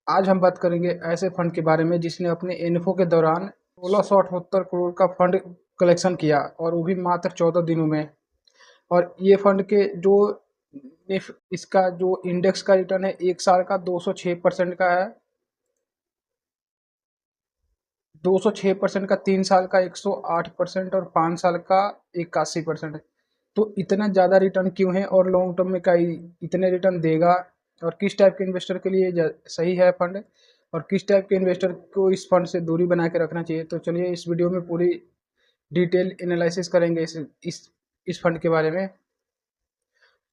आज हम बात करेंगे ऐसे फंड के बारे में जिसने अपने इन्फो के दौरान 1678 करोड़ का फंड कलेक्शन किया और वो भी मात्र 14 दिनों में। और ये फंड के जो इसका जो इंडेक्स का रिटर्न है एक साल का 206% का है, 206% का 3 साल का 108% और 5 साल का 81% है। तो इतना ज़्यादा रिटर्न क्यों है और लॉन्ग टर्म में का इतने रिटर्न देगा और किस टाइप के इन्वेस्टर के लिए सही है फंड और किस टाइप के इन्वेस्टर को इस फंड से दूरी बना के रखना चाहिए। तो चलिए इस वीडियो में पूरी डिटेल एनालिसिस करेंगे इस फंड के बारे में।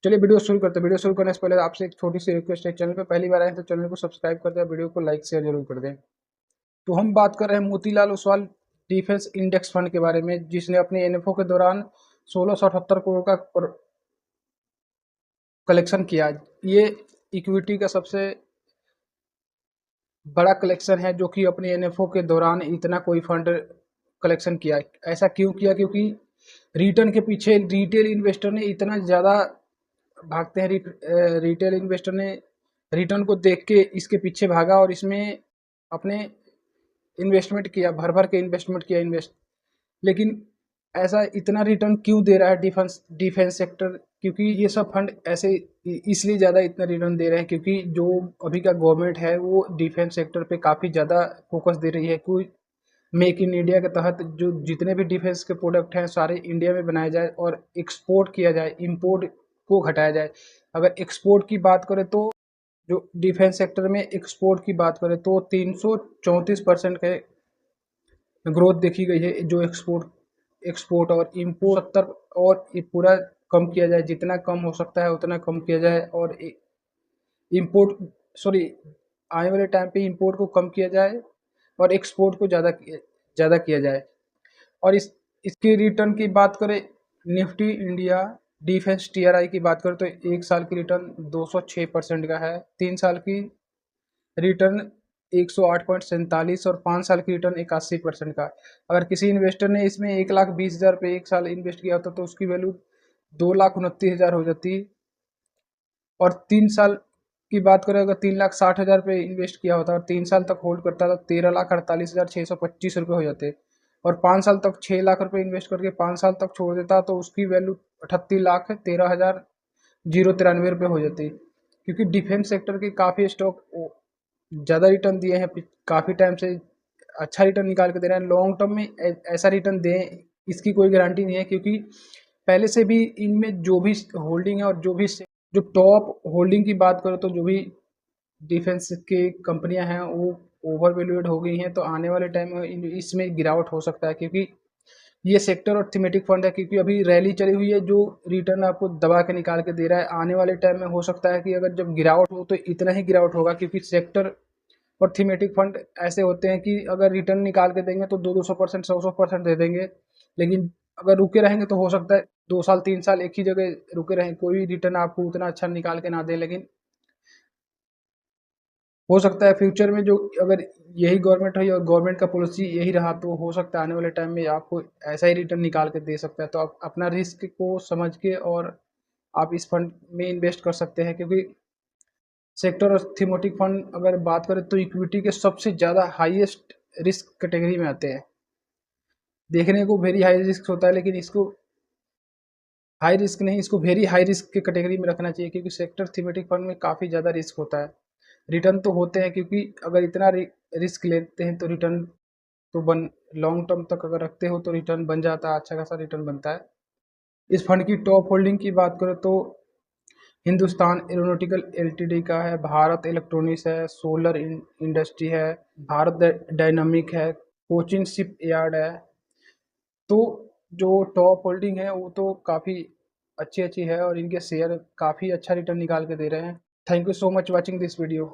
चलिए वीडियो शुरू करते हैं। वीडियो शुरू करने से पहले आपसे एक छोटी सी रिक्वेस्ट है, चैनल पर पहली बार आए तो चैनल को सब्सक्राइब कर दें, वीडियो को लाइक शेयर जरूर कर दें। तो हम बात कर रहे हैं Motilal Oswal defence index fund के बारे में जिसने अपने एनएफओ के दौरान 1678 करोड़ का कलेक्शन किया। ये इक्विटी का सबसे बड़ा कलेक्शन है जो कि अपने एनएफओ के दौरान इतना कोई फंड कलेक्शन किया। ऐसा क्यों किया? क्योंकि रिटर्न के पीछे रिटेल इन्वेस्टर ने इतना ज़्यादा भागते हैं। रिटेल इन्वेस्टर ने रिटर्न को देख के इसके पीछे भागा और इसमें अपने इन्वेस्टमेंट किया, भर भर के इन्वेस्टमेंट किया लेकिन ऐसा इतना रिटर्न क्यों दे रहा है डिफेंस सेक्टर? क्योंकि ये सब फंड ऐसे इसलिए ज़्यादा इतना रिटर्न दे रहे हैं क्योंकि जो अभी का गवर्नमेंट है वो डिफेंस सेक्टर पे काफ़ी ज़्यादा फोकस दे रही है। कोई मेक इन इंडिया के तहत जो जितने भी डिफेंस के प्रोडक्ट हैं सारे इंडिया में बनाए जाए और एक्सपोर्ट किया जाए, इंपोर्ट को घटाया जाए। अगर एक्सपोर्ट की बात करें तो जो डिफेंस सेक्टर में एक्सपोर्ट की बात करें तो 334% के ग्रोथ देखी गई है। जो एक्सपोर्ट एक्सपोर्ट और इम्पोर्ट 70 और ये पूरा कम किया जाए, जितना कम हो सकता है उतना कम किया जाए और इम्पोर्ट सॉरी आने वाले टाइम पे इंपोर्ट को कम किया जाए और एक्सपोर्ट को ज़्यादा किया जाए। और इसके रिटर्न की बात करें, निफ्टी इंडिया डिफेंस टीआरआई की बात करें तो एक साल की रिटर्न 206% का है, 3 साल की रिटर्न 108.47 और 5 साल की रिटर्न 81% का। अगर किसी इन्वेस्टर ने इसमें 1,20,000 रुपये एक साल इन्वेस्ट किया होता तो उसकी वैल्यू 2,29,000 हो जाती। और 3 साल की बात करें, अगर 3,60,000 रुपये इन्वेस्ट किया होता और 3 साल तक होल्ड करता तो 13,48,625 रुपये हो जाते। और 5 साल तक 6 लाख रुपये इन्वेस्ट करके 5 साल तक छोड़ देता तो उसकी वैल्यू 38,13,093 रुपये हो जाती। क्योंकि डिफेंस सेक्टर के काफ़ी स्टॉक ज़्यादा रिटर्न दिए हैं, काफ़ी टाइम से अच्छा रिटर्न निकाल के दे रहे हैं। लॉन्ग टर्म में ऐसा रिटर्न दें इसकी कोई गारंटी नहीं है क्योंकि पहले से भी इनमें जो भी होल्डिंग है और जो टॉप होल्डिंग की बात करो तो जो भी डिफेंस के कंपनियां हैं वो ओवर वैल्यूएड हो गई हैं। तो आने वाले टाइम में इसमें गिरावट हो सकता है क्योंकि ये सेक्टर और थीमेटिक फंड है। क्योंकि अभी रैली चली हुई है जो रिटर्न आपको दबा के निकाल के दे रहा है। आने वाले टाइम में हो सकता है कि अगर जब गिरावट हो तो इतना ही गिरावट होगा क्योंकि सेक्टर और थीमेटिक फंड ऐसे होते हैं कि अगर रिटर्न निकाल के देंगे तो 200% 100% दे देंगे। लेकिन अगर रुके रहेंगे तो हो सकता है 2 साल 3 साल एक ही जगह रुके रहें, कोई भी रिटर्न आपको उतना अच्छा निकाल के ना दे। लेकिन हो सकता है फ्यूचर में जो अगर यही गवर्नमेंट है और गवर्नमेंट का पॉलिसी यही रहा तो हो सकता है आने वाले टाइम में आपको ऐसा ही रिटर्न निकाल के दे सकता है। तो आप अपना रिस्क को समझ के और आप इस फंड में इन्वेस्ट कर सकते हैं। क्योंकि सेक्टर और थीमेटिक फंड अगर बात करें तो इक्विटी के सबसे ज़्यादा हाईएस्ट रिस्क कैटेगरी में आते हैं। देखने को वेरी हाई रिस्क होता है लेकिन इसको हाई रिस्क नहीं, इसको वेरी हाई रिस्क की कैटेगरी में रखना चाहिए क्योंकि सेक्टर थीमेटिक फंड में काफ़ी ज़्यादा रिस्क होता है। रिटर्न तो होते हैं क्योंकि अगर इतना रिस्क लेते हैं तो रिटर्न तो बन लॉन्ग टर्म तक अगर रखते हो तो रिटर्न बन जाता है, अच्छा खासा रिटर्न बनता है। इस फंड की टॉप होल्डिंग की बात करें तो हिंदुस्तान एरोनॉटिकल एलटीडी का है, भारत इलेक्ट्रॉनिक्स है, सोलर इंडस्ट्री है, भारत डायनामिक है, कोचिन शिप यार्ड है। तो जो टॉप होल्डिंग है वो तो काफ़ी अच्छी अच्छी है और इनके शेयर काफ़ी अच्छा रिटर्न निकाल के दे रहे हैं। Thank you so much watching this video.